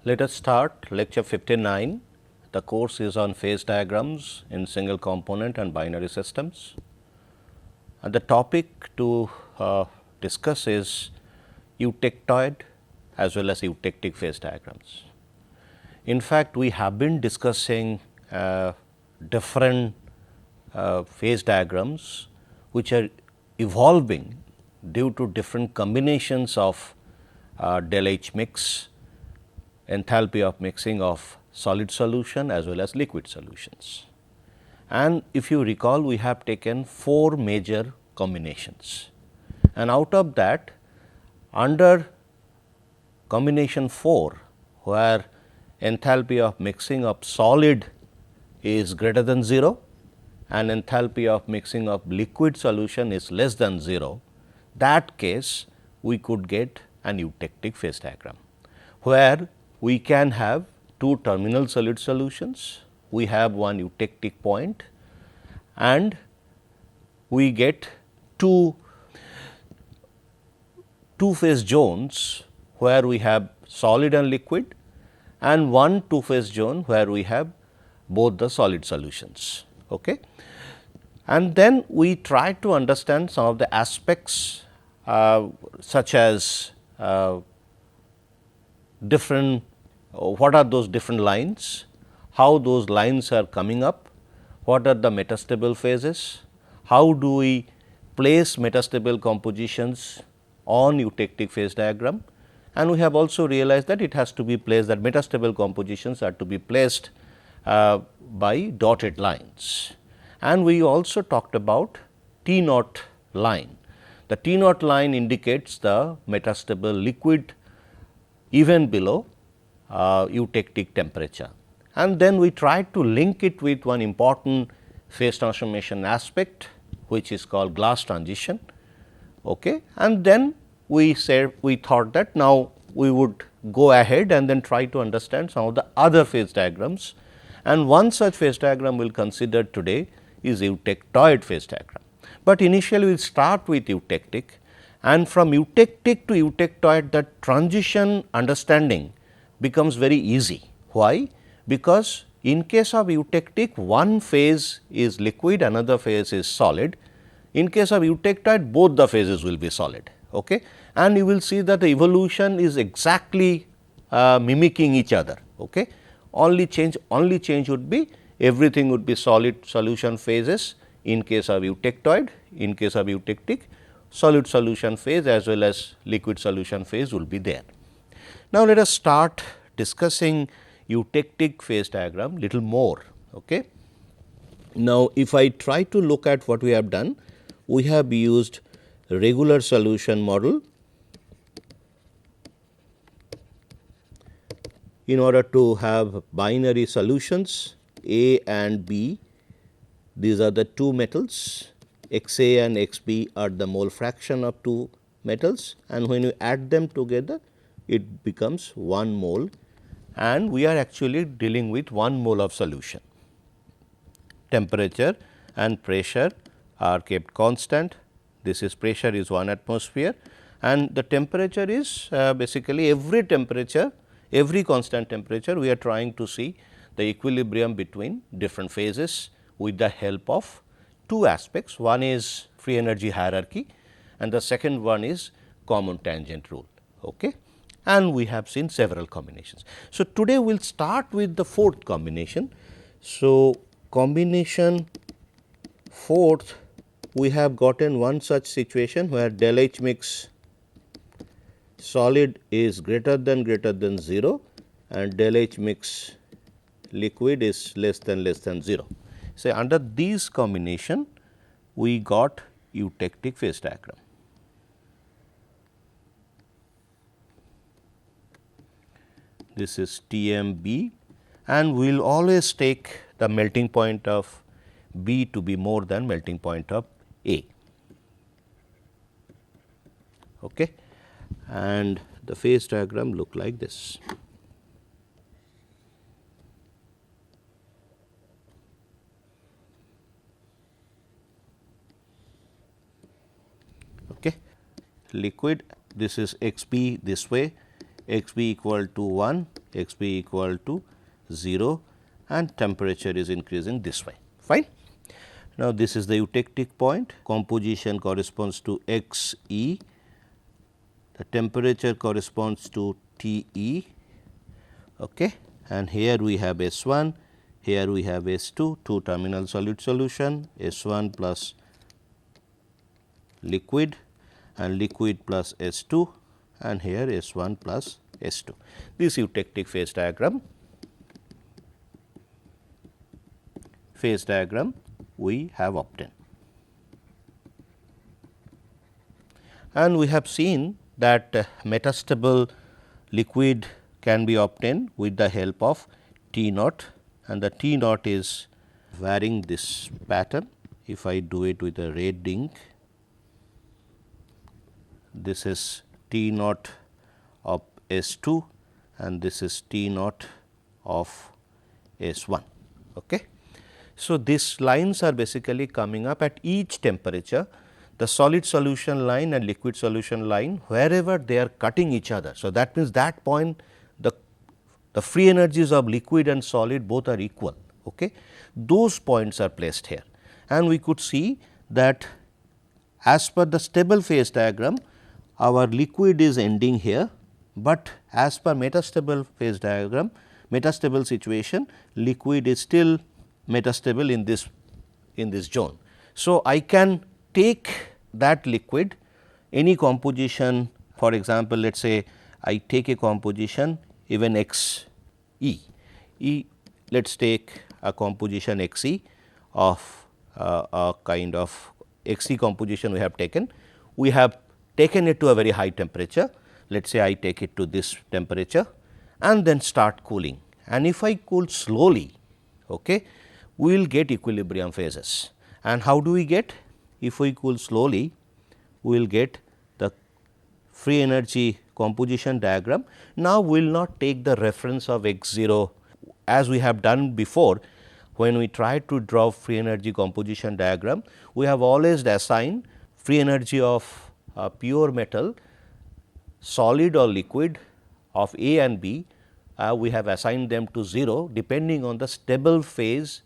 Let us start lecture 59. The course is on phase diagrams in single component and binary systems. And the topic to discuss is eutectoid as well as eutectic phase diagrams. In fact, we have been discussing different phase diagrams which are evolving due to different combinations of del H mix, enthalpy of mixing of solid solution as well as liquid solutions. And if you recall, we have taken 4 major combinations, and out of that, under combination 4, where enthalpy of mixing of solid is greater than 0 and enthalpy of mixing of liquid solution is less than 0, that case we could get an eutectic phase diagram, where we can have 2 terminal solid solutions, we have one eutectic point, and we get two phase zones where we have solid and liquid, and one 2 phase zone where we have both the solid solutions. Okay. And then we try to understand some of the aspects such as different what are those different lines, how those lines are coming up, what are the metastable phases, how do we place metastable compositions on eutectic phase diagram, and we have also realized that it has to be placed, that metastable compositions are to be placed by dotted lines. And we also talked about T naught line. The T naught line indicates the metastable liquid even below eutectic temperature, and then we tried to link it with one important phase transformation aspect, which is called glass transition. Okay. And then we thought that now we would go ahead and then try to understand some of the other phase diagrams, and one such phase diagram we will consider today is eutectoid phase diagram. But initially we will start with eutectic, and from eutectic to eutectoid the transition understanding becomes very easy. Why? Because in case of eutectic, one phase is liquid, another phase is solid. In case of eutectoid, both the phases will be solid. Okay? And you will see that the evolution is exactly mimicking each other. Okay? Only change would be everything would be solid solution phases in case of eutectoid, in case of eutectic, solid solution phase as well as liquid solution phase will be there. Now, let us start discussing eutectic phase diagram little more. Okay. Now, if I try to look at what we have done, we have used regular solution model in order to have binary solutions A and B. These are the 2 metals, X A and X B are the mole fraction of 2 metals, and when you add them together it becomes 1 mole, and we are actually dealing with 1 mole of solution. Temperature and pressure are kept constant. This is pressure is 1 atmosphere, and the temperature is basically every temperature, every constant temperature we are trying to see the equilibrium between different phases with the help of 2 aspects. One is free energy hierarchy and the second one is common tangent rule. Okay. And we have seen several combinations. So, today we will start with the 4th combination. So, combination 4th, we have gotten one such situation where del H mix solid is greater than 0 and del H mix liquid is less than 0. So, under these combination we got eutectic phase diagram. This is TMB, and we will always take the melting point of B to be more than melting point of A. Okay. And the phase diagram look like this. Okay. Liquid, this is X B this way, X B equal to 1 x b equal to 0 and temperature is increasing this way, fine. Now, this is the eutectic point, composition corresponds to x e, the temperature corresponds to T e, okay. And here we have S 1, here we have S 2, two terminal solid solution, S 1 plus liquid and liquid plus S 2 and here S 1 plus S 2. This eutectic phase diagram we have obtained. And we have seen that metastable liquid can be obtained with the help of T naught, and the T naught is varying this pattern. If I do it with a red ink, this is T naught of S 2 and this is T naught of S 1. Okay. So, these lines are basically coming up at each temperature, the solid solution line and liquid solution line, wherever they are cutting each other. So, that means that point the free energies of liquid and solid both are equal. Okay. Those points are placed here, and we could see that as per the stable phase diagram, our liquid is ending here, but as per metastable phase diagram, metastable situation, liquid is still metastable in this zone. So, I can take that liquid any composition, for example, let us say I take a composition even x e, let us take a composition x e of a kind of x e composition we have taken. We have taken it to a very high temperature, let us say I take it to this temperature and then start cooling, and if I cool slowly, okay, we will get equilibrium phases. And how do we get? If we cool slowly, we will get the free energy composition diagram. Now, we will not take the reference of x 0 as we have done before. When we try to draw free energy composition diagram, we have always assigned free energy of pure metal, solid or liquid of A and B, we have assigned them to 0 depending on the stable phase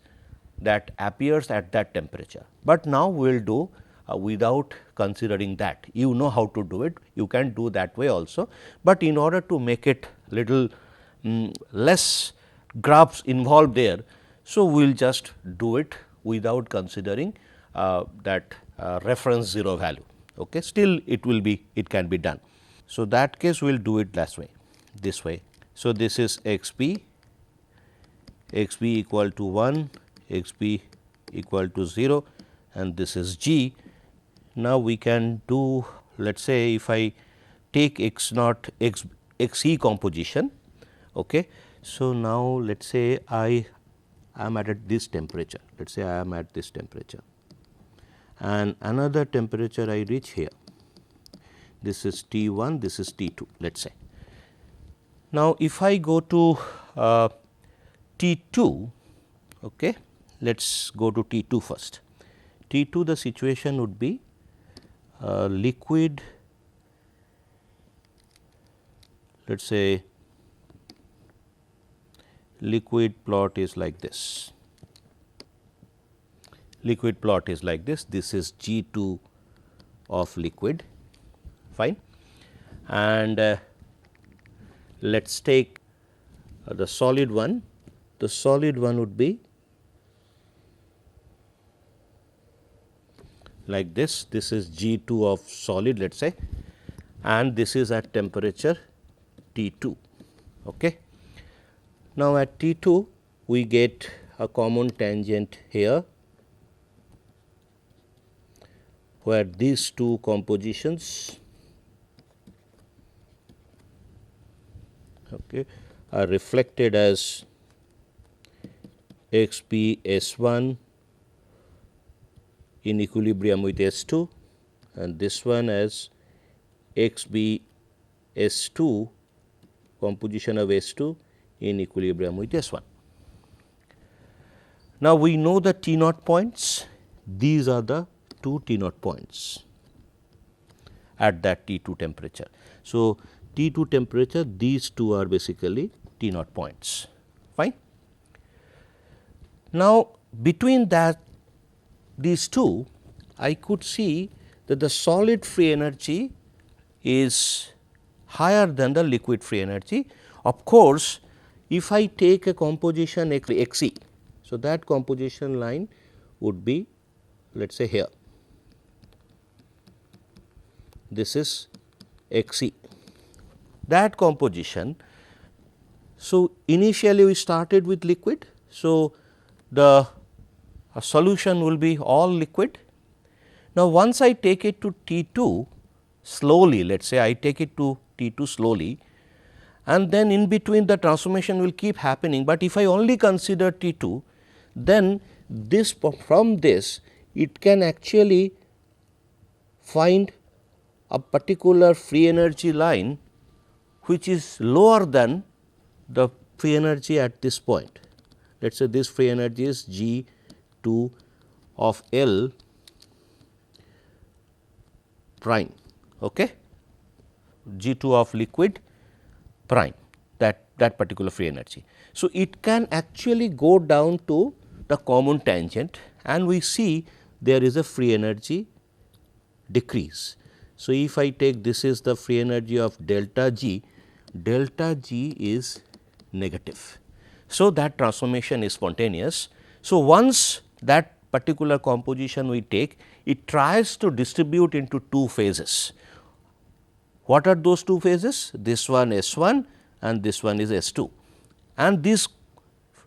that appears at that temperature. But now, we will do without considering that. You know how to do it, you can do that way also, but in order to make it little less graphs involved there. So, we will just do it without considering that reference 0 value. Okay. Still it will be, it can be done. So, that case we will do it this way. So, this is x b equal to 1, x b equal to 0 and this is g. Now, we can do, let us say if I take x naught x e composition. Okay. So, now let us say I am at this temperature, let us say I am at this temperature and another temperature I reach here, this is T 1, this is T 2, let us say. Now, if I go to T 2, okay, let us go to T 2 first. T 2 the situation would be liquid, let us say liquid plot is like this, this is G 2 of liquid, fine, and let us take the solid one. The solid one would be like this, this is G 2 of solid, let us say, and this is at temperature T 2. Okay. Now, at T 2 we get a common tangent here, where these two compositions, okay, are reflected as x b S 1 in equilibrium with S 2 and this one as x b S 2 composition of S 2 in equilibrium with S 1. Now, we know the T naught points, these are the two T naught points at that T 2 temperature. So, T 2 temperature, these two are basically T naught points. Fine. Now, between these two, I could see that the solid free energy is higher than the liquid free energy. Of course, if I take a composition Xe, so that composition line would be, let us say here, this is Xe, that composition. So, initially we started with liquid. So, the solution will be all liquid. Now, once I take it to T2 slowly, let us say I take it to T2 slowly, and then in between the transformation will keep happening, but if I only consider T2, then this from this it can actually find a particular free energy line which is lower than the free energy at this point. Let us say this free energy is G2 of L prime, okay? G2 of liquid prime, that particular free energy. So, it can actually go down to the common tangent, and we see there is a free energy decrease. So, if I take this is the free energy of delta G is negative. So, that transformation is spontaneous. So, once that particular composition we take, it tries to distribute into two phases. What are those two phases? This one S1 and this one is S2, and this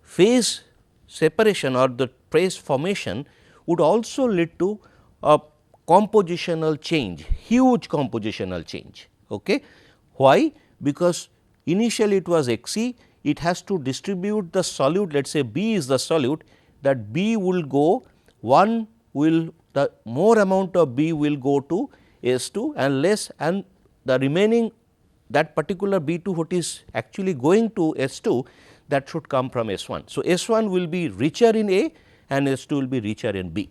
phase separation or the phase formation would also lead to a compositional change, huge compositional change. Okay. Why? Because initially it was Xe, it has to distribute the solute, let us say B is the solute, that B will go, one will, the more amount of B will go to S2 and less, and the remaining that particular B2 what is actually going to S2, that should come from S1. So, S1 will be richer in A and S2 will be richer in B.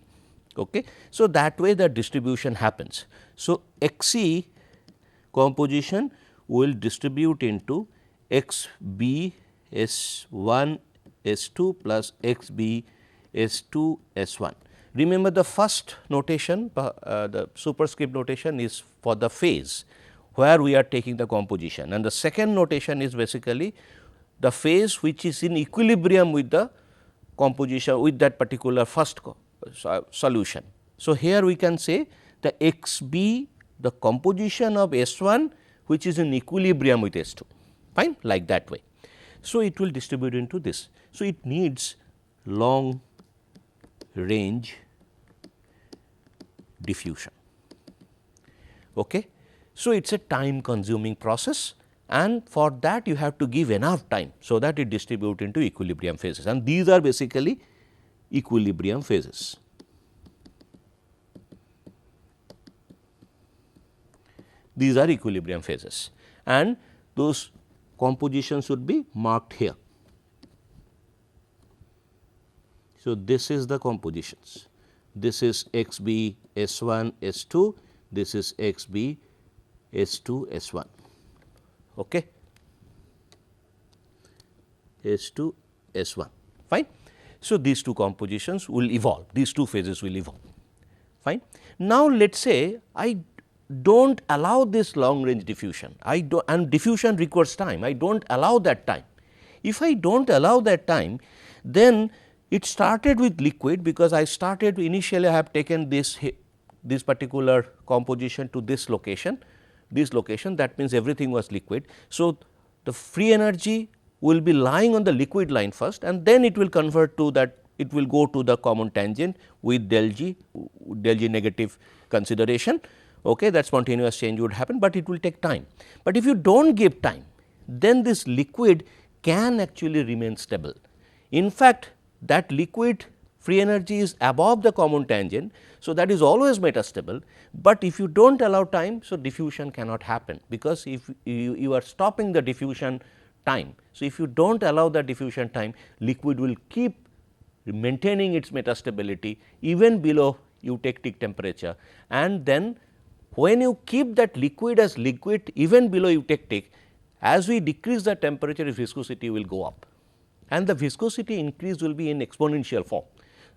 Okay. So, that way the distribution happens. So, Xe composition will distribute into Xb S1 S2 plus Xb S2 S1. Remember the first notation, the superscript notation is for the phase where we are taking the composition, and the second notation is basically the phase which is in equilibrium with the composition with that particular first solution. So, here we can say the Xb, the composition of S1 which is in equilibrium with S2, fine, like that way. So, it will distribute into this. So, it needs long range diffusion. Okay. So, it is a time consuming process, and for that you have to give enough time, so that it distribute into equilibrium phases, and these are basically equilibrium phases. These are equilibrium phases, and those compositions should be marked here. So, this is the compositions, this is Xb S1 S2, this is Xb S2 S1, okay. S2 S1, fine. So, these two compositions will evolve, these two phases will evolve, fine. Now, let us say I do not allow this long range diffusion, and diffusion requires time, I do not allow that time. If I do not allow that time, then it started with liquid, because I started initially I have taken this particular composition to this location, that means everything was liquid. So, the free energy will be lying on the liquid line first, and then it will convert to that, it will go to the common tangent with del G negative consideration. Okay, that spontaneous change would happen, but it will take time. But if you do not give time, then this liquid can actually remain stable. In fact, that liquid free energy is above the common tangent. So, that is always metastable, but if you do not allow time, so diffusion cannot happen, because if you are stopping the diffusion time. So, if you do not allow the diffusion time, liquid will keep maintaining its metastability even below eutectic temperature, and then when you keep that liquid as liquid even below eutectic, As we decrease the temperature, viscosity will go up, and the viscosity increase will be in exponential form.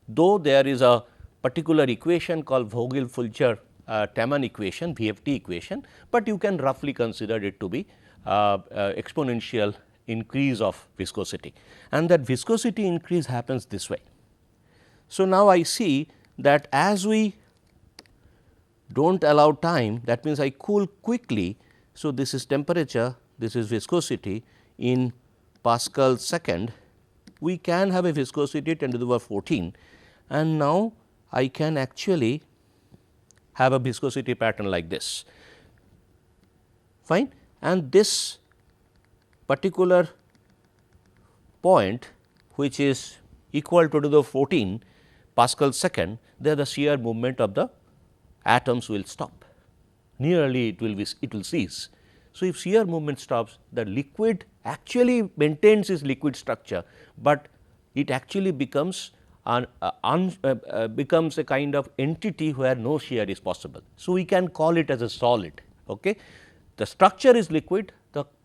Though there is a particular equation called Vogel-Fulcher-Taman equation, VFT equation, but you can roughly consider it to be exponential increase of viscosity, and that viscosity increase happens this way. So, now I see that as we do not allow time, that means I cool quickly. So, this is temperature, this is viscosity in Pascal second, we can have a viscosity 10 to the power 14, and now I can actually have a viscosity pattern like this, fine. And this particular point, which is equal to the 14 Pascal second, there the shear movement of the atoms will stop, nearly it will cease. So, if shear movement stops, the liquid actually maintains its liquid structure, but it actually becomes becomes a kind of entity where no shear is possible. So, we can call it as a solid. Okay. The structure is liquid,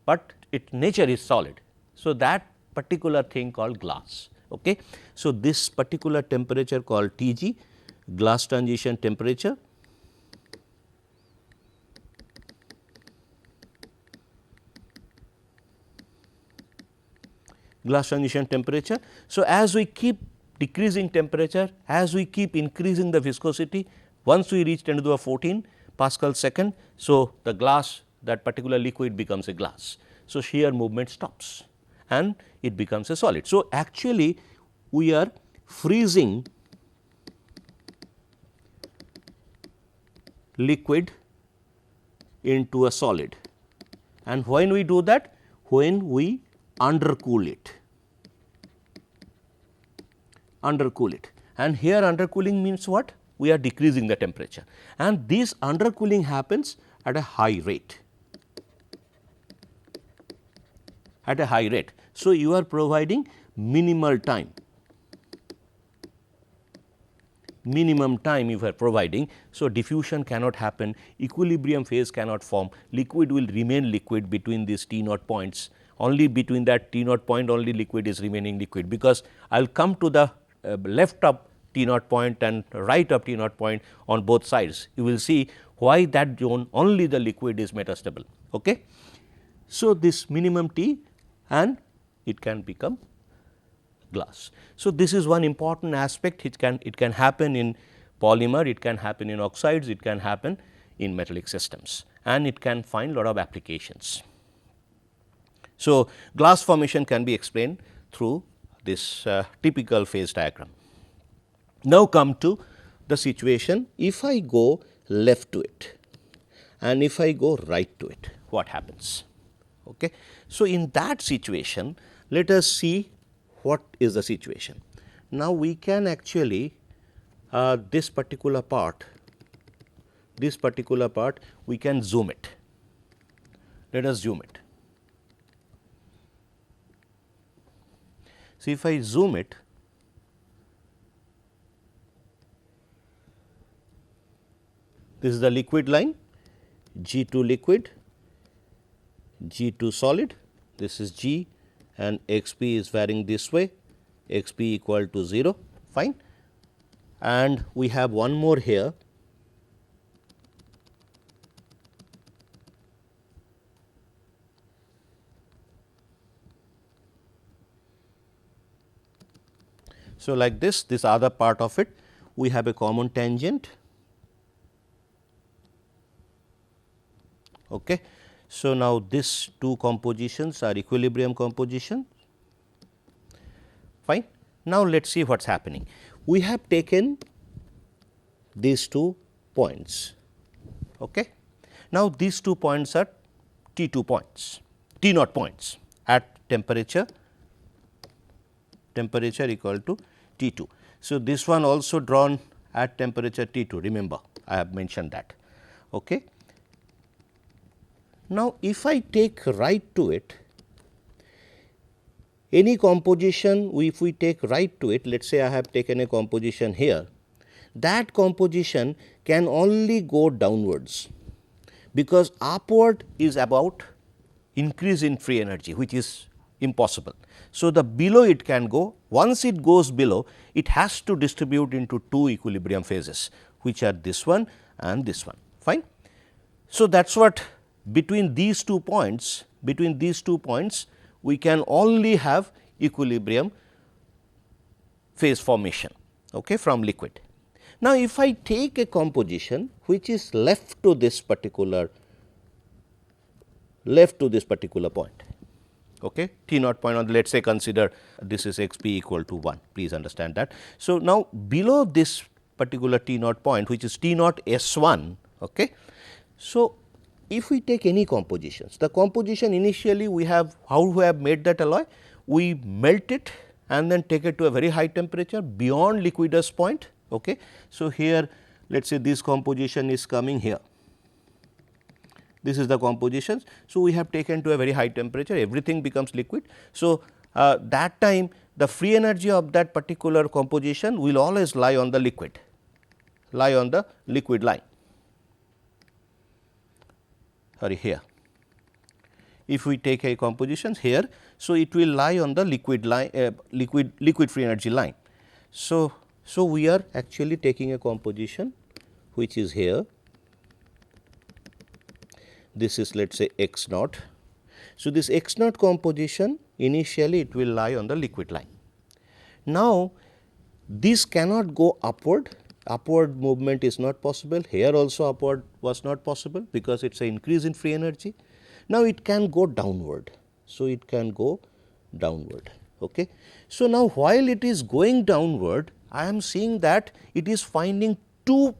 but its nature is solid. So, that particular thing called glass. Okay. So, this particular temperature called Tg, glass transition temperature, glass transition temperature. So, as we keep decreasing temperature, as we keep increasing the viscosity, once we reach 10 to the power 14 Pascal second. So, the glass, that particular liquid becomes a glass. So, shear movement stops and it becomes a solid. So, actually we are freezing liquid into a solid, and when we do that, when we undercool it, and here undercooling means what? We are decreasing the temperature, and this undercooling happens at a high rate, So, you are providing minimal time, you are providing. So, diffusion cannot happen, equilibrium phase cannot form, liquid will remain liquid between these T naught points, only between that T naught point only liquid is remaining liquid, because I will come to the left of T naught point and right of T naught point on both sides. You will see why that zone only the liquid is metastable. Okay. So, this minimum T and it can become glass. So, this is one important aspect. It can happen in polymer, it can happen in oxides, it can happen in metallic systems, and it can find lot of applications. So, glass formation can be explained through this typical phase diagram. Now, come to the situation, if I go left to it and if I go right to it, what happens? Okay. So, in that situation, let us see what is the situation. Now, we can actually this particular part we can zoom it. Let us zoom it. So, if I zoom it, this is the liquid line, G2 liquid, G2 solid, this is G, and xp is varying this way, xp equal to 0, fine. And we have one more here, so like this other part of it, we have a common tangent. Okay. So, now these two compositions are equilibrium composition, fine. Now, let us see what is happening. We have taken these 2 points. Okay. Now, these 2 points are T2 points, T naught points at temperature equal to T2. So, this one also drawn at temperature T2, remember I have mentioned that. Okay. Now, if I take right to it, any composition, if we take right to it, let us say I have taken a composition here, that composition can only go downwards, because upward is about increase in free energy, which is impossible. So, the below it can go, once it goes below, it has to distribute into two equilibrium phases, which are this one and this one, fine. So, that is what between these 2 points, we can only have equilibrium phase formation, okay, from liquid. Now, if I take a composition which is left to this particular point, okay, T naught point on, let us say consider this is x p equal to 1, please understand that. So, now below this particular T naught point, which is T naught S 1, okay. So, if we take any compositions, the composition initially we have, how we have made that alloy, we melt it and then take it to a very high temperature beyond liquidus point. Okay. So, here let us say this composition is coming here, this is the composition. So, we have taken to a very high temperature, everything becomes liquid. So, that time the free energy of that particular composition will always lie on the liquid, line, sorry here. If we take a composition here, so it will lie on the liquid line, liquid free energy line. So, we are actually taking a composition which is here, this is let us say x naught. So, this x naught composition initially it will lie on the liquid line. Now, this cannot go upward, upward movement is not possible, here also upward was not possible because it is an increase in free energy. Now, it can go downward. So, it can go downward. Okay. So, now while it is going downward, I am seeing that it is finding two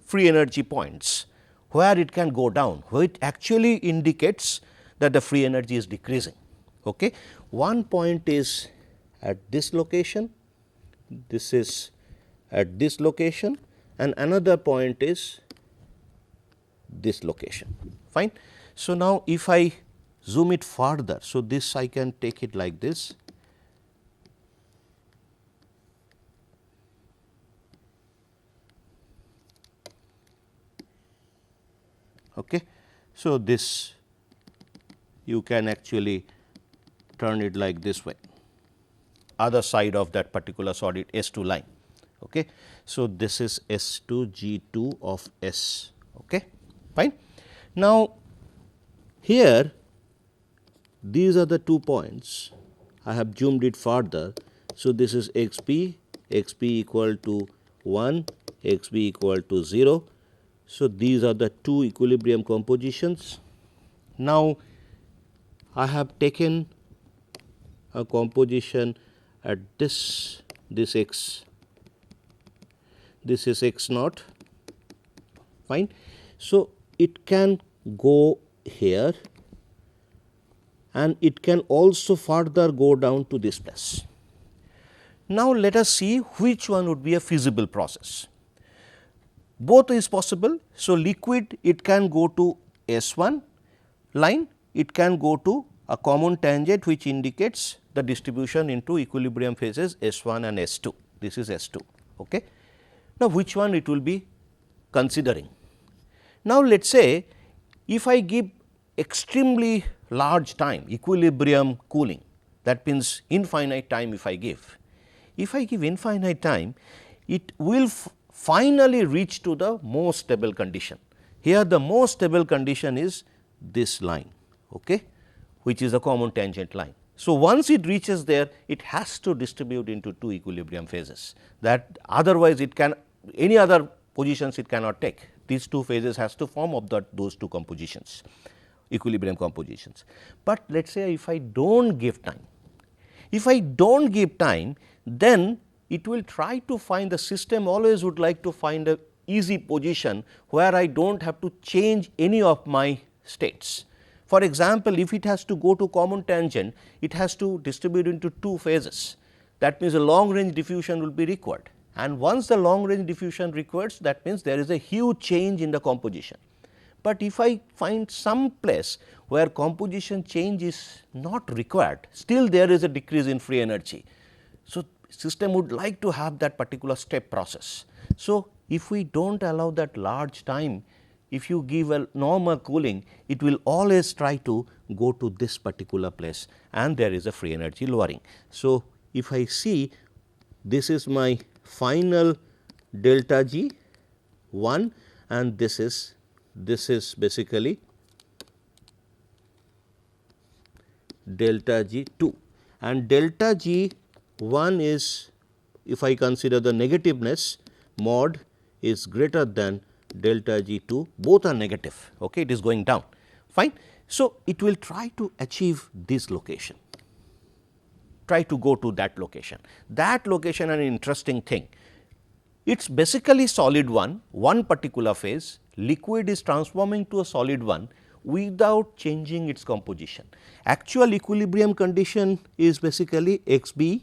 free energy points where it can go down, which actually indicates that the free energy is decreasing. Okay. One point is at this location, this is at this location, and another point is this location, fine. So, now if I zoom it further, so this I can take it like this. Okay. So, this you can actually turn it like this way, other side of that particular solid S 2 line. Okay. So, this is S 2 G 2 of S, okay, fine. Now, here these are the 2 points, I have zoomed it further. So, this is x p equal to 1, x p equal to 0. So, these are the 2 equilibrium compositions. Now, I have taken a composition at this x, this is x naught, fine. So, it can go here and it can also further go down to this place. Now, let us see which one would be a feasible process. Both is possible. So, liquid it can go to S 1 line, it can go to a common tangent which indicates the distribution into equilibrium phases S 1 and S 2, this is S 2. Okay. Now, which one it will be considering? Now, let us say if I give extremely large time equilibrium cooling, that means infinite time if I give infinite time, it will finally reach to the most stable condition. Here the most stable condition is this line, okay, which is a common tangent line. So, once it reaches there, it has to distribute into 2 equilibrium phases, that otherwise it can, any other positions it cannot take. These 2 phases has to form of those 2 compositions, equilibrium compositions. But let us say if I do not give time, then it will try to find, the system always would like to find a easy position where I do not have to change any of my states. For example, if it has to go to common tangent, it has to distribute into 2 phases. That means, a long range diffusion will be required, and once the long range diffusion requires, that means there is a huge change in the composition. But if I find some place where composition change is not required, still there is a decrease in free energy. So, system would like to have that particular step process. So, if we do not allow that large time, if you give a normal cooling, it will always try to go to this particular place and there is a free energy lowering. So, if I see this is my final delta G 1 and this is basically delta G 2 and delta G 1 is, if I consider the negativeness, mod is greater than delta G 2, both are negative, okay, it is going down, fine. So, it will try to achieve this location, try to go to that location. That location an interesting thing, it is basically solid one particular phase, liquid is transforming to a solid one without changing its composition. Actual equilibrium condition is basically XB,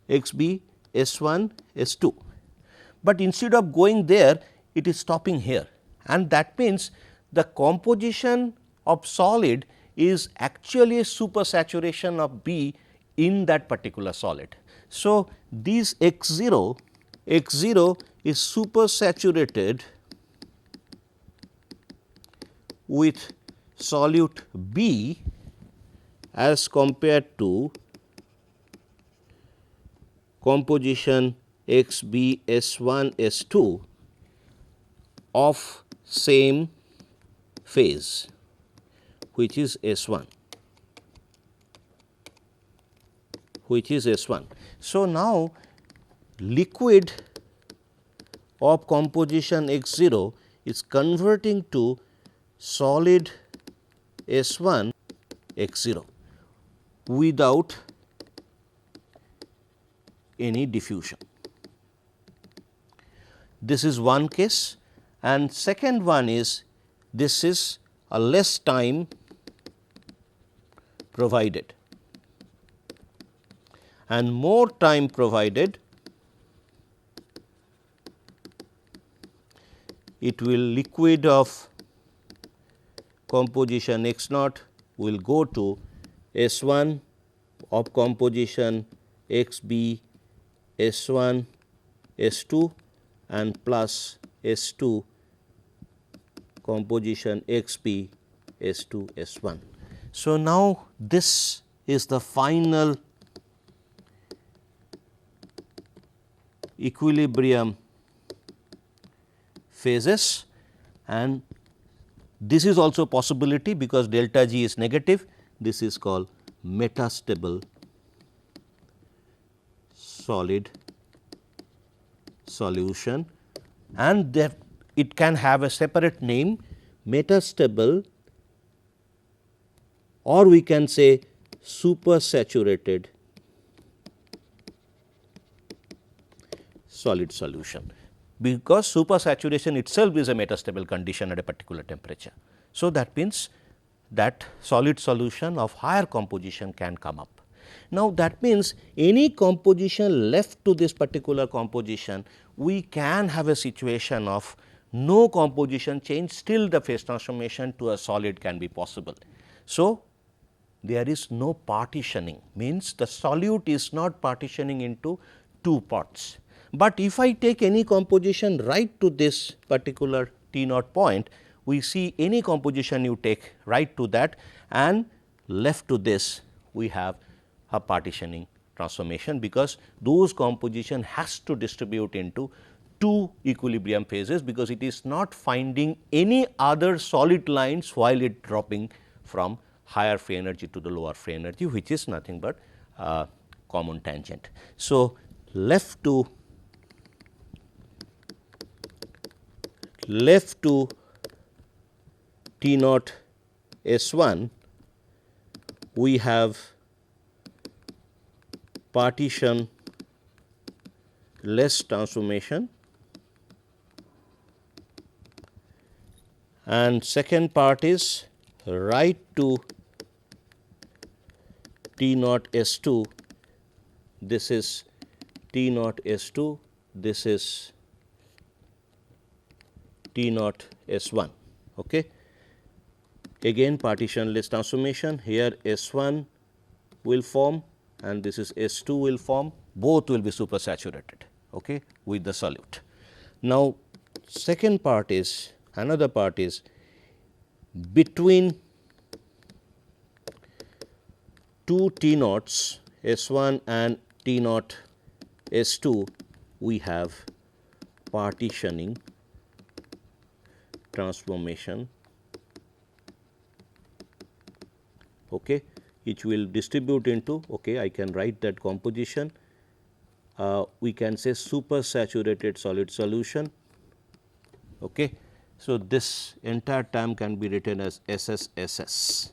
S1, S2, but instead of going there it is stopping here and that means the composition of solid is actually a supersaturation of B in that particular solid. So, this X0 is supersaturated with solute B as compared to composition XB S1 S2 of same phase, which is S1, So, now liquid of composition X0 is converting to solid S1 X0 without any diffusion. This is one case and second one is this is a less time provided and more time provided, it will liquid of composition X naught will go to S1 of composition XB S1 S2 and plus S2 composition XB S2 S1. So, now this is the final equilibrium phases and this is also possibility because delta G is negative, this is called metastable solid solution and that it can have a separate name metastable or we can say supersaturated solid solution, because supersaturation itself is a metastable condition at a particular temperature. So, that means that solid solution of higher composition can come up. Now, that means any composition left to this particular composition, we can have a situation of no composition change, still the phase transformation to a solid can be possible. So, there is no partitioning, means the solute is not partitioning into two parts. But if I take any composition right to this particular T naught point, we see any composition you take right to that and left to this we have a partitioning transformation, because those composition has to distribute into two equilibrium phases, because it is not finding any other solid lines while it dropping from higher free energy to the lower free energy, which is nothing but common tangent. So, left to T naught S1 we have partitionless transformation and second part is right to T naught S2, this is T naught S2, this is T naught S1. Okay. Again partitionless transformation, here S1 will form and this is S2 will form, both will be supersaturated, okay, with the solute. Now, Second part is, another part is, between two T naughts S1 and T naught S2, we have partitioning transformation, okay, which will distribute into, okay, I can write that composition, we can say supersaturated solid solution. Okay. So, this entire term can be written as SSSS,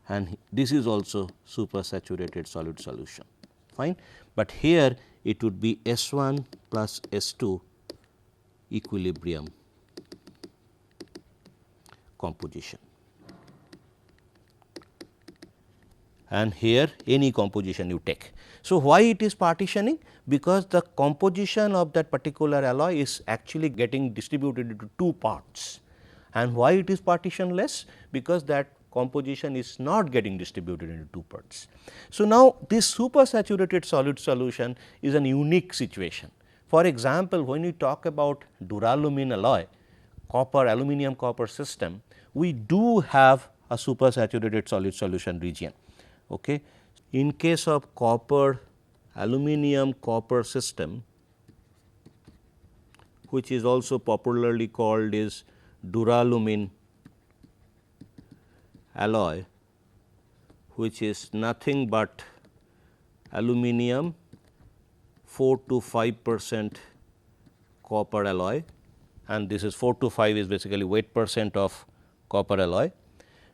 and this is also supersaturated solid solution, fine. But here it would be S1 plus S2 equilibrium composition, and here any composition you take. So, why it is partitioning? Because the composition of that particular alloy is actually getting distributed into two parts. And why it is partitionless? Because that composition is not getting distributed into two parts. So, now this supersaturated solid solution is an unique situation. For example, when we talk about duralumin alloy, copper, aluminum copper system, we do have a supersaturated solid solution region. Okay. In case of copper, aluminum copper system, which is also popularly called is duralumin alloy, which is nothing but aluminum 4 to 5% copper alloy, and this is 4 to 5 is basically weight percent of copper alloy.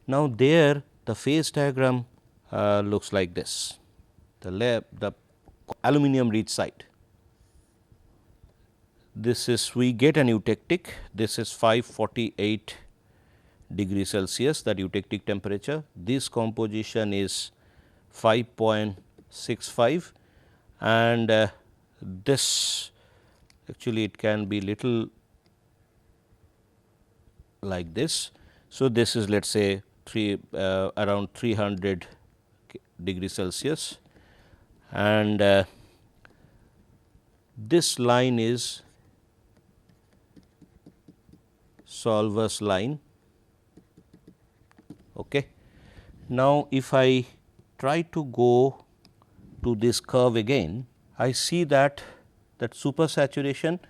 Now, there the phase diagram looks like this, the aluminum rich site. This is, we get an eutectic, this is 548 degree Celsius, that eutectic temperature. This composition is 5.65, and this actually it can be little like this. So, this is let us say around 300 degree Celsius, and this line is solvers line. Okay. Now, if I try to go to this curve again, I see that supersaturation,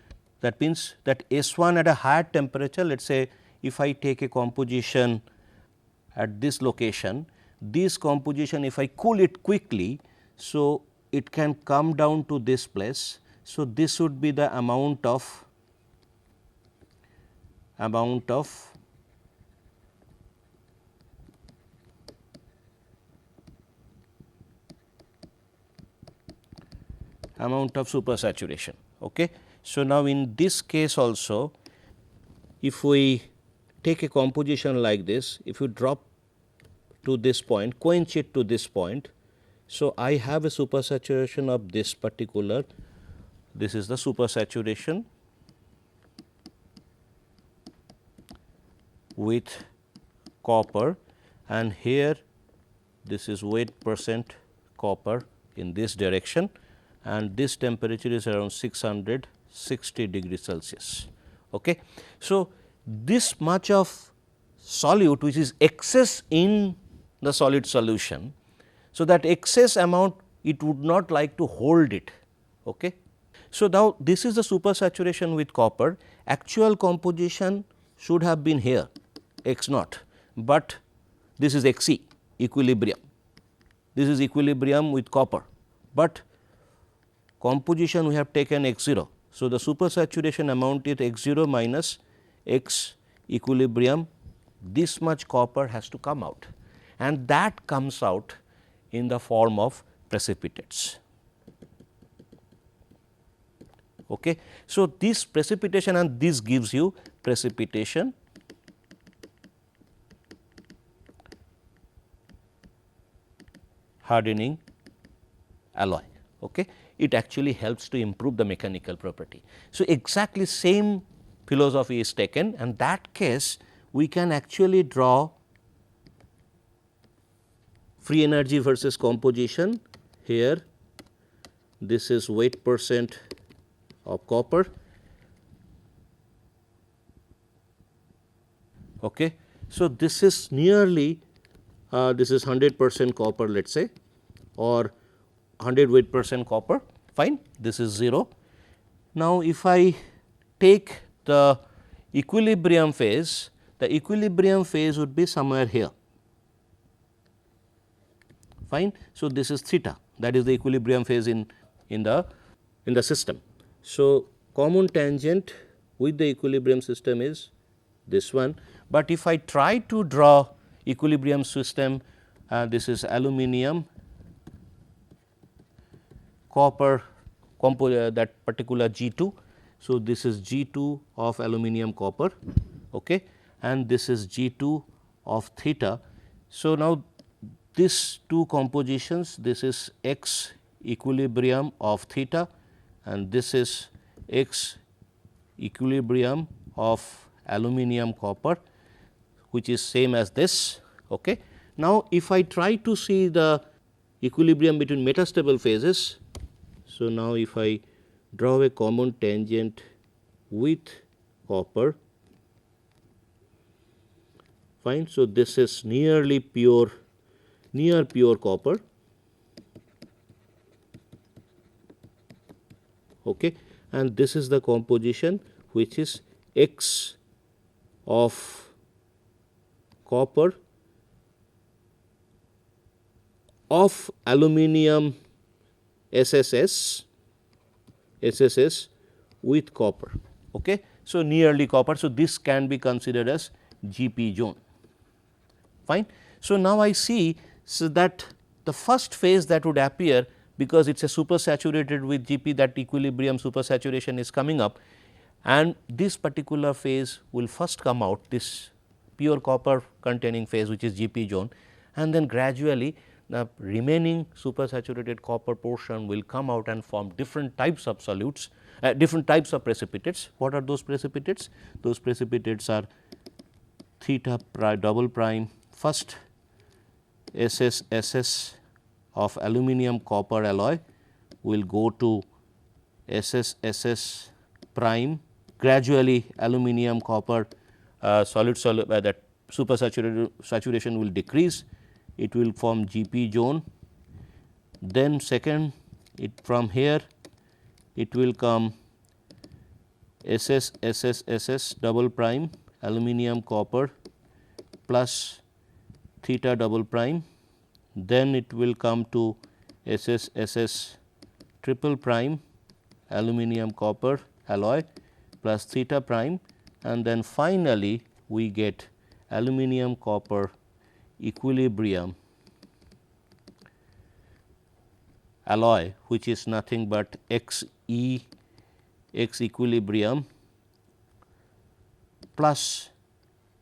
that means that S1 at a higher temperature, let us say if I take a composition at this location, this composition if I cool it quickly, so it can come down to this place. So, this would be the amount of supersaturation. Okay. So, now in this case also, if we take a composition like this, if you drop to this point, quench it to this point. So, I have a supersaturation of this particular, this is the supersaturation with copper, and here this is weight percent copper in this direction, and this temperature is around 660 degree Celsius. Okay. So, this much of solute which is excess in the solid solution. So, that excess amount it would not like to hold it. Okay. So, now this is the supersaturation with copper, actual composition should have been here x naught, but this is x e equilibrium, this is equilibrium with copper, but composition we have taken x 0. So, the supersaturation amount is x 0 minus x equilibrium, this much copper has to come out, and that comes out in the form of precipitates. Okay. So, this precipitation and this gives you precipitation hardening alloy. Okay. It actually helps to improve the mechanical property. So, exactly same philosophy is taken, and that case we can actually draw free energy versus composition. Here this is weight percent of copper, Okay. So, this is nearly this is 100% copper, let us say, or 100% copper, fine, this is 0. Now, if I take the equilibrium phase, the equilibrium phase would be somewhere here, fine. So, this is theta, that is the equilibrium phase in the system. So, common tangent with the equilibrium system is this one, but if I try to draw equilibrium system, this is aluminum, copper, that particular G2. So, this is G2 of aluminum copper, okay, and this is G2 of theta. So, now these two compositions, this is x equilibrium of theta and this is x equilibrium of aluminum copper, which is same as this. Okay. Now, if I try to see the equilibrium between metastable phases, so now if I draw a common tangent with copper, fine. So, this is near pure copper, okay, and this is the composition which is x of copper of aluminum SSS with copper. Okay. So, nearly copper. So, this can be considered as GP zone, fine. So, now I see so that the first phase that would appear, because it is a supersaturated with GP, that equilibrium supersaturation is coming up, and this particular phase will first come out, this pure copper containing phase which is GP zone, and then gradually the remaining supersaturated copper portion will come out and form different types of solutes, different types of precipitates. What are those precipitates? Those precipitates are theta double prime, first SS of aluminum copper alloy will go to SS prime, gradually aluminum copper solid that saturation will decrease, it will form GP zone. Then second, from here it will come SS double prime aluminum copper plus theta double prime, then it will come to SS triple prime aluminum copper alloy plus theta prime, and then finally we get aluminum copper equilibrium alloy, which is nothing but x equilibrium plus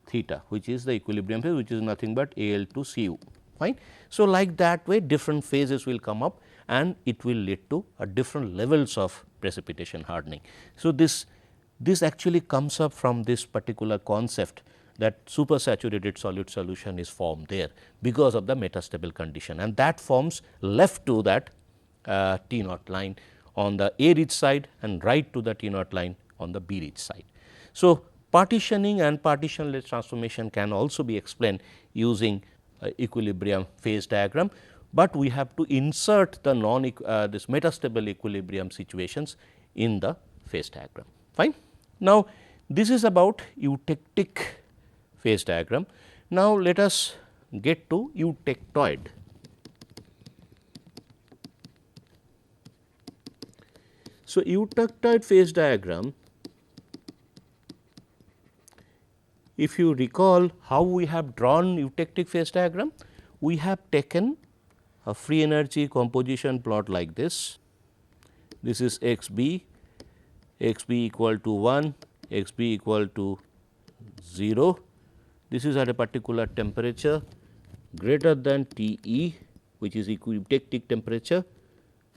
theta, which is the equilibrium phase, which is nothing but Al2Cu, fine. So, like that way different phases will come up and it will lead to different levels of precipitation hardening. So, this actually comes up from this particular concept that supersaturated solute solution is formed there because of the metastable condition, and that forms left to that T naught line on the A ridge side and right to the T naught line on the B ridge side. So, partitioning and partitionless transformation can also be explained using equilibrium phase diagram, but we have to insert the this metastable equilibrium situations in the phase diagram, fine. Now, this is about eutectic phase diagram. Now, let us get to eutectoid. So, eutectoid phase diagram, if you recall how we have drawn eutectic phase diagram, we have taken a free energy composition plot like this. This is x b equal to 1, x b equal to 0. This is at a particular temperature greater than T e, which is eutectic temperature,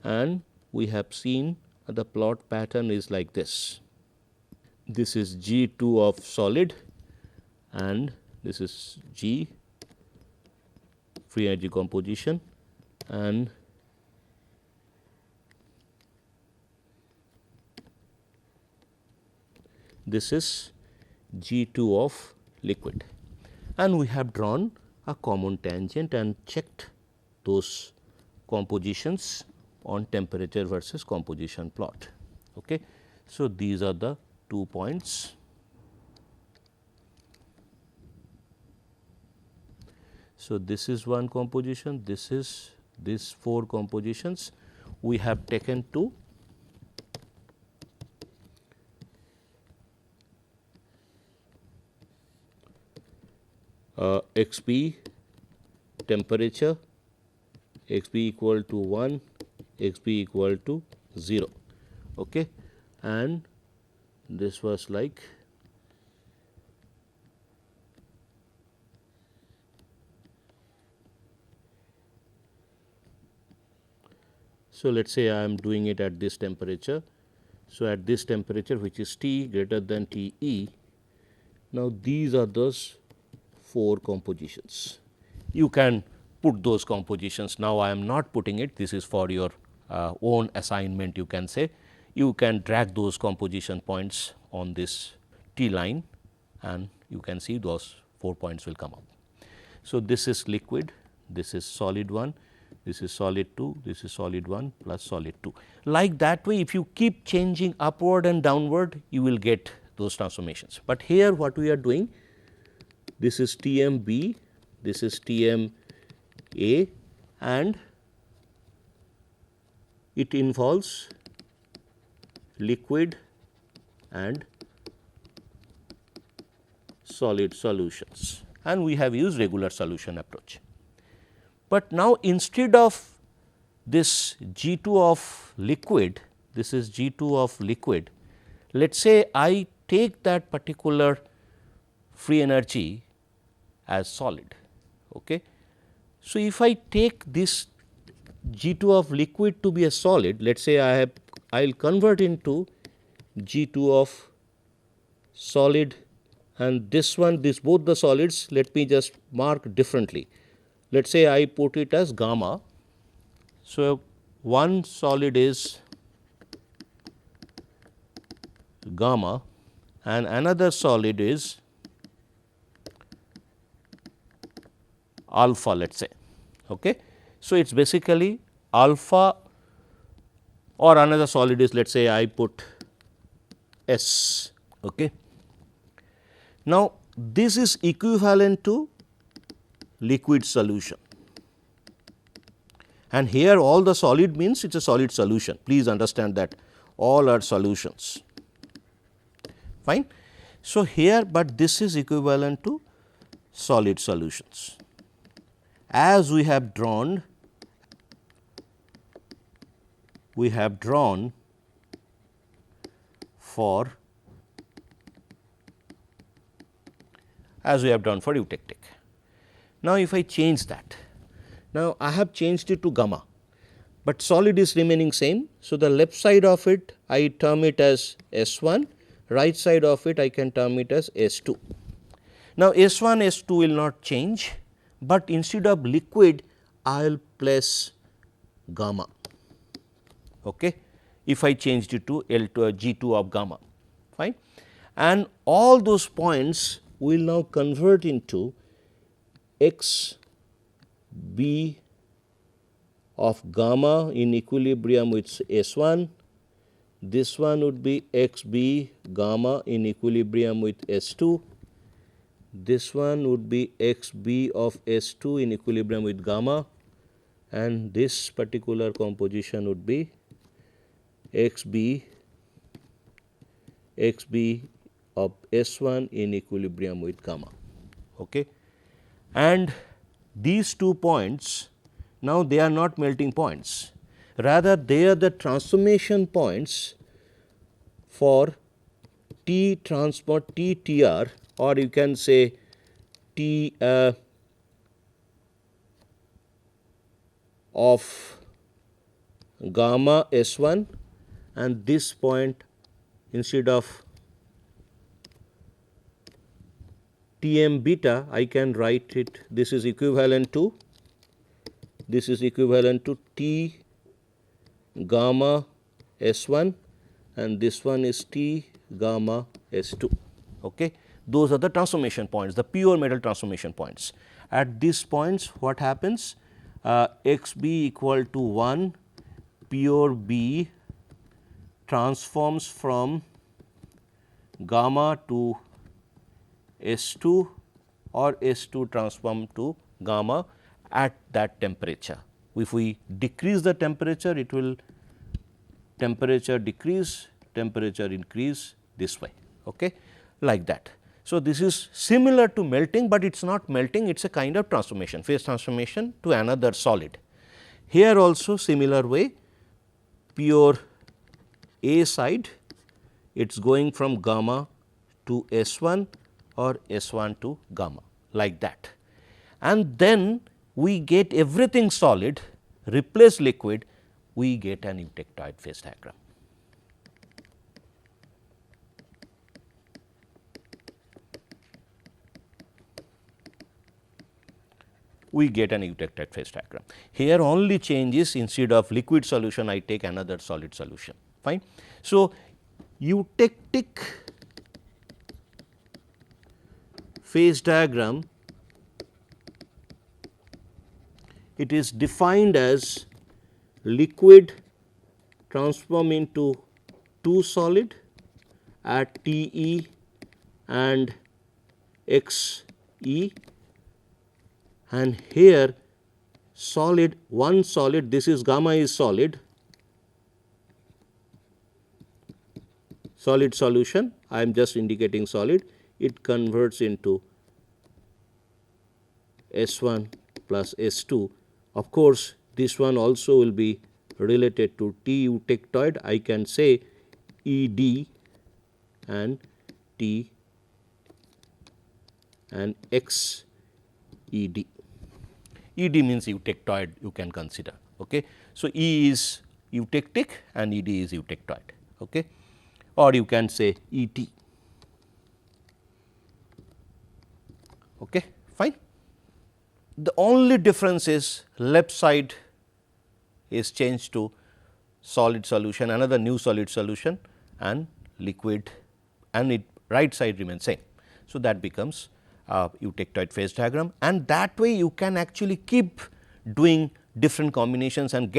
and we have seen the plot pattern is like this. This is G2 of solid and this is G free energy composition, and this is G2 of liquid. and we have drawn a common tangent and checked those compositions on temperature versus composition plot. Okay. So, these are the 2 points. So, this is one composition, this is these 4 compositions we have taken to x b temperature, x b equal to 1, x b equal to 0. Okay. And this was like so, let us say I am doing it at this temperature. So, at this temperature which is T greater than T e. Now, these are those 4 compositions. You can put those compositions. Now, I am not putting it, this is for your own assignment, you can say. You can drag those composition points on this T line and you can see those 4 points will come up. So, this is liquid, this is solid 1, this is solid 2, this is solid 1 plus solid 2. Like that way, if you keep changing upward and downward, you will get those transformations. But here what we are doing, this is T m B, this is T m A, and it involves liquid and solid solutions, and we have used regular solution approach. But now, instead of this G 2 of liquid, this is G 2 of liquid, let us say I take that particular free energy as solid. Okay. So, if I take this G 2 of liquid to be a solid, let us say I will convert into G 2 of solid, and this one, this both the solids, let me just mark differently. Let us say I put it as gamma. So, one solid is gamma and another solid is alpha, let us say. Okay. So, it is basically alpha, or another solid is, let us say I put S. Okay. Now, this is equivalent to liquid solution, and here all the solid means it is a solid solution. Please understand that all are solutions, fine. So, here, but this is equivalent to solid solutions, as we have drawn for eutectic. Now, if I change that, now I have changed it to gamma, but solid is remaining same. So, the left side of it I term it as S 1, right side of it I can term it as S 2. Now, S 1, S 2 will not change, but instead of liquid I will place gamma. Okay. If I changed it to L to G 2 of gamma, fine, and all those points will now convert into x b of gamma in equilibrium with S 1, this one would be x b gamma in equilibrium with S 2, this one would be x b of S 2 in equilibrium with gamma, and this particular composition would be x b of S 1 in equilibrium with gamma. Okay. And these 2 points, now they are not melting points, rather they are the transformation points for T transport T T R, or you can say T of gamma S 1, and this point instead of T m beta I can write it, this is equivalent to T gamma S 1 and this one is T gamma S 2. Okay. those are the transformation points, the pure metal transformation points. At these points what happens? X b equal to 1, pure B transforms from gamma to S2 or S2 transform to gamma at that temperature. If we decrease the temperature, it will temperature decrease, temperature increase this way, okay, like that. So, this is similar to melting, but it is not melting, it is a kind of transformation, phase transformation to another solid. Here also similar way, pure A side, it is going from gamma to S1 or S1 to gamma, like that. And then we get everything solid, replace liquid, we get an eutectoid phase diagram. We get an eutectoid phase diagram. Here only change is instead of liquid solution, I take another solid solution, fine. So, eutectic phase diagram, it is defined as liquid transform into 2 solid at T e and x e, and here solid, one solid, this is gamma is solid, solid solution, I am just indicating solid, it converts into S1 plus S2. Of course, this one also will be related to T eutectoid, I can say ED and T and X ED. ED means eutectoid, you can consider. Okay. So, E is eutectic and ED is eutectoid, okay, or you can say ET. Okay, fine. The only difference is left side is changed to solid solution, another new solid solution and liquid, and it right side remains same. So, that becomes eutectoid phase diagram, and that way you can actually keep doing different combinations and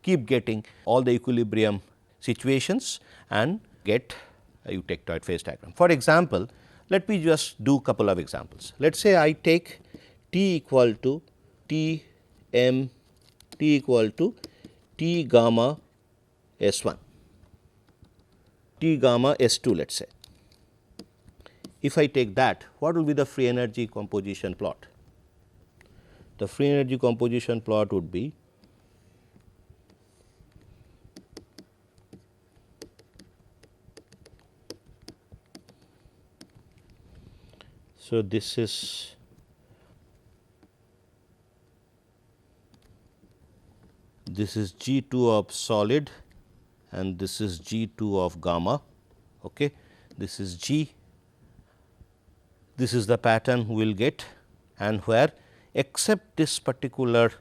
keep getting all the equilibrium situations and get a eutectoid phase diagram. For example, let me just do couple of examples. Let us say I take T equal to T m T equal to T gamma S1, T gamma S2 let us say. If I take that, what will be the free energy composition plot? The free energy composition plot would be so this is G2 of solid and this is G2 of gamma, okay. This is G, this is the pattern we will get, and where except this particular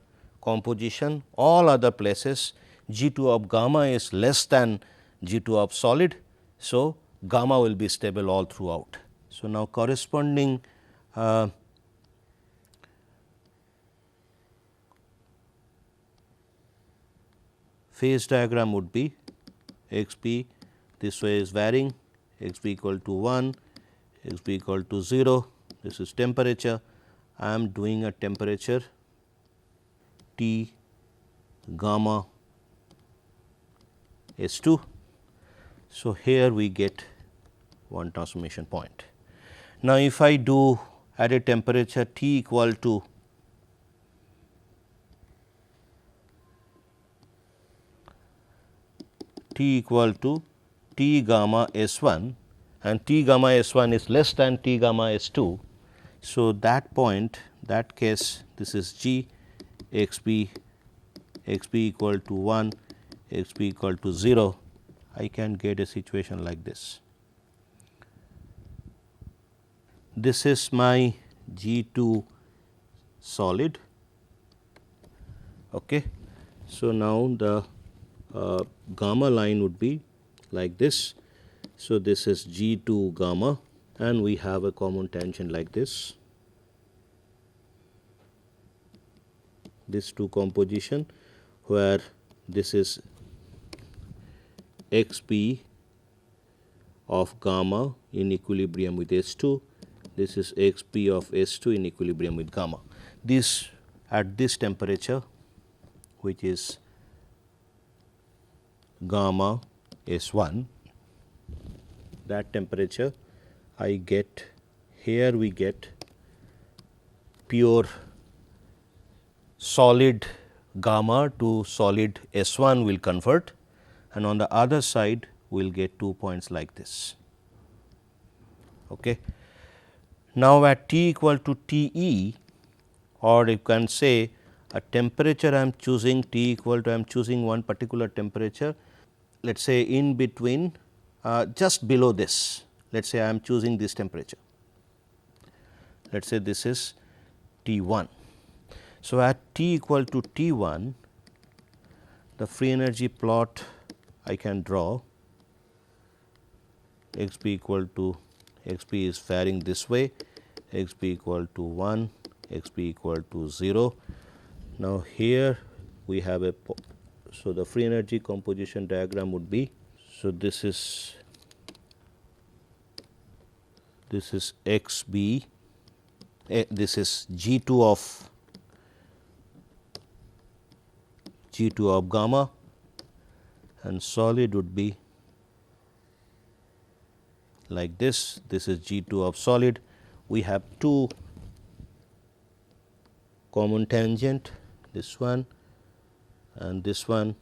composition all other places G2 of gamma is less than G2 of solid. So, gamma will be stable all throughout. So, now corresponding phase diagram would be x b, this way is varying, x b equal to 1, x b equal to 0, this is temperature, I am doing a temperature T gamma S2. So, here we get one transformation point. Now, if I do at a temperature T equal to T gamma S1 and T gamma S1 is less than T gamma S2. So, that point, that case, this is G x b equal to 1, x b equal to 0, I can get a situation like this. This is my G2 solid. Okay. So, now the gamma line would be like this. So, this is G2 gamma and we have a common tangent like this. This two composition where this is xp of gamma in equilibrium with S2, this is xp of S2 in equilibrium with gamma. This at this temperature, which is gamma S1, that temperature I get, here we get pure solid gamma to solid S1 will convert, and on the other side we will get 2 points like this. Okay. Now, at T equal to Te, or you can say a temperature I am choosing T equal to, I am choosing one particular temperature, let us say in between just below this, let us say I am choosing this temperature, let us say this is T1. So, at T equal to T1, the free energy plot I can draw, xp equal to, xp is varying this way, xp equal to 1, xp equal to 0. Now, here we have a, so the free energy composition diagram would be, so this is xb, this is G2 of gamma, and solid would be like this. This is G2 of solid. We have two common tangent, this one and this one.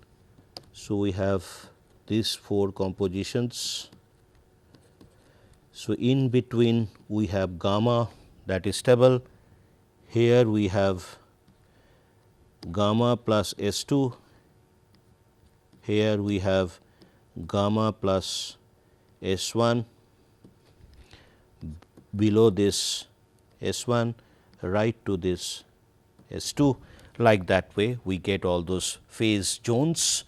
So, we have these four compositions. So, in between we have gamma that is stable. Here we have gamma plus S2, here we have gamma plus S1, below this S1 right to this S2, like that way we get all those phase zones.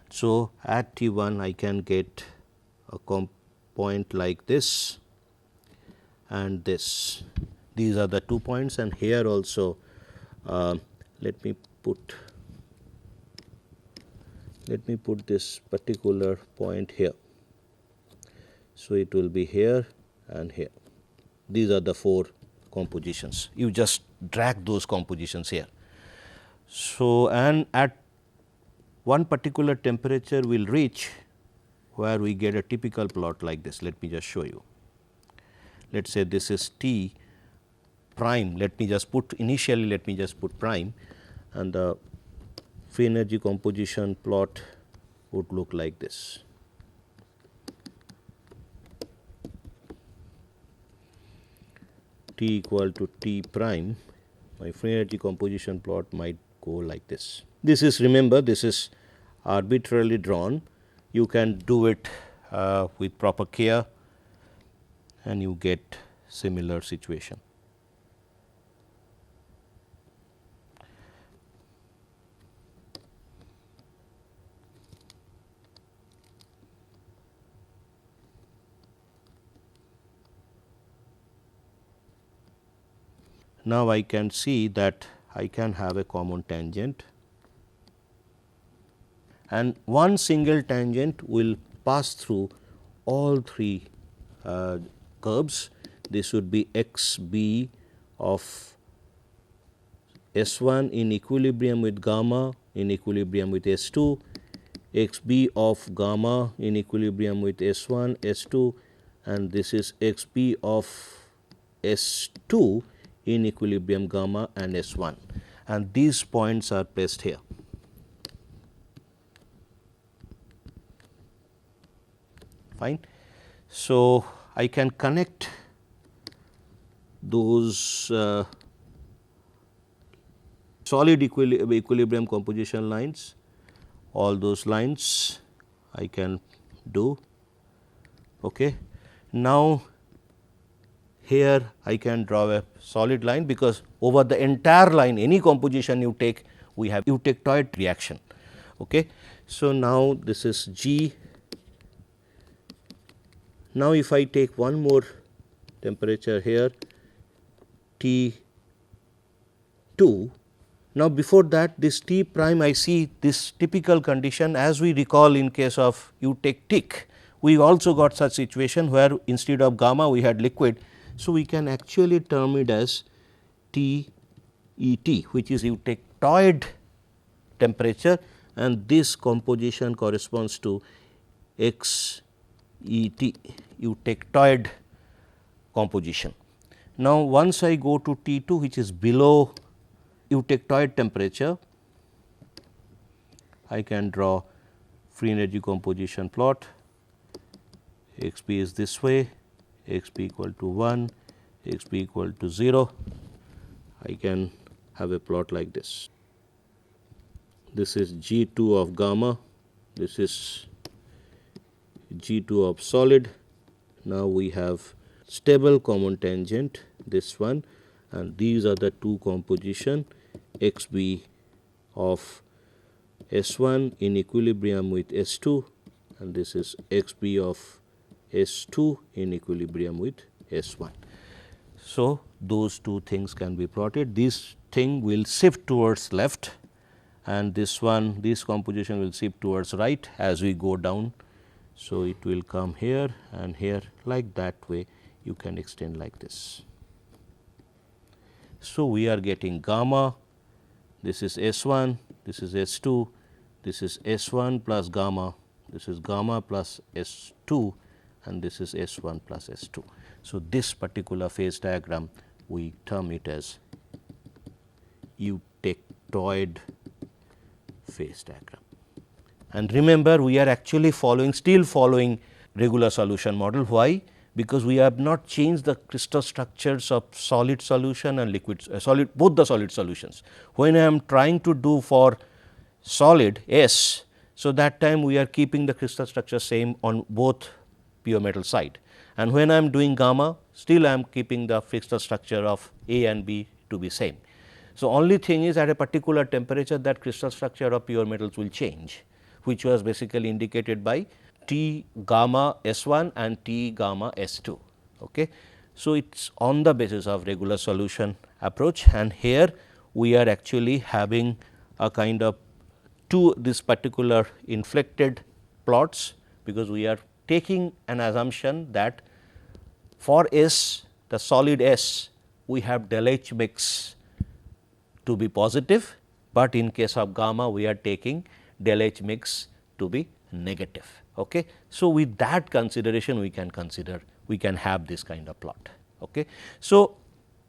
So, at T1 I can get a point like this and this. These are the 2 points, and here also let me put this particular point here. So, it will be here and here. These are the 4 compositions. You just drag those compositions here. So, and at one particular temperature we will reach where we get a typical plot like this. Let me just show you. Let us say this is T prime. Let me just put initially, let me just put prime, and the free energy composition plot would look like this. T equal to T prime, my free energy composition plot might go like this. This is, remember, this is arbitrarily drawn. You can do it with proper care and you get similar situation. Now, I can see that I can have a common tangent, and one single tangent will pass through all 3 curves. This would be x b of S1 in equilibrium with gamma in equilibrium with S2, x b of gamma in equilibrium with S1, S2, and this is x b of S2 in equilibrium gamma and S1, and these points are placed here. Fine. So, I can connect those solid equilibrium composition lines, all those lines I can do. Okay. Now, here I can draw a solid line, because over the entire line, any composition you take, we have eutectoid reaction. Okay. So, now this is G. Now, if I take one more temperature here T 2. Now, before that this T prime, I see this typical condition, as we recall in case of Eutectic, we also got such situation where instead of gamma we had liquid. So, we can actually term it as T E T, which is eutectoid temperature, and this composition corresponds to X E T, eutectoid composition. Now, once I go to T 2, which is below eutectoid temperature, I can draw free energy composition plot. X p is this way, x p equal to 1, x p equal to 0. I can have a plot like this. This is G 2 of gamma, this is G 2 of solid. Now, we have stable common tangent, this one, and these are the two composition x b of S 1 in equilibrium with S 2, and this is x b of S 2 in equilibrium with S 1. So, those two things can be plotted. This thing will shift towards left, and this one, this composition will shift towards right as we go down. So, it will come here and here, like that way you can extend like this. So, we are getting gamma, this is S 1, this is S 2, this is S 1 plus gamma, this is gamma plus S 2, and this is S 1 plus S 2. So, this particular phase diagram we term it as eutectoid phase diagram. And remember, we are actually still following regular solution model. Why? Because we have not changed the crystal structures of solid solution and liquid both the solid solutions. When I am trying to do for solid S, so that time we are keeping the crystal structure same on both pure metal side, and when I am doing gamma, still I am keeping the crystal structure of A and B to be same. So, only thing is at a particular temperature that crystal structure of pure metals will change, which was basically indicated by T gamma S 1 and T gamma S 2. Okay. So, it is on the basis of regular solution approach, and here we are actually having a kind of this particular inflected plots, because we are taking an assumption that for S, the solid S, we have del H mix to be positive, but in case of gamma we are taking del H mix to be negative. Okay. So, with that consideration we can have this kind of plot. Okay. So,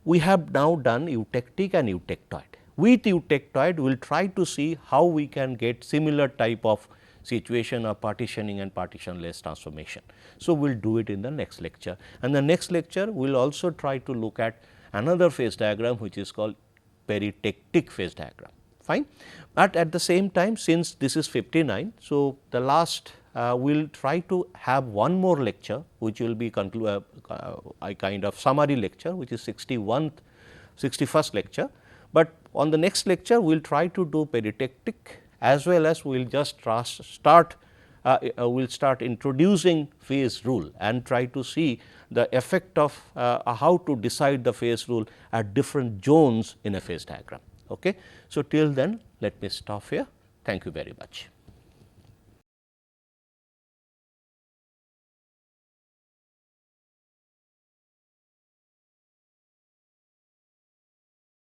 we have now done eutectic and eutectoid. With eutectoid we will try to see how we can get similar type of situation of partitioning and partitionless transformation. So, we will do it in the next lecture, and the next lecture we will also try to look at another phase diagram which is called peritectic phase diagram. Fine. But at the same time, since this is 59, so the last we will try to have one more lecture which will be a kind of summary lecture, which is 61st lecture. But on the next lecture we will try to do peritectic, as well as we will just start introducing phase rule and try to see the effect of how to decide the phase rule at different zones in a phase diagram. Okay. So, till then let me stop here. Thank you very much.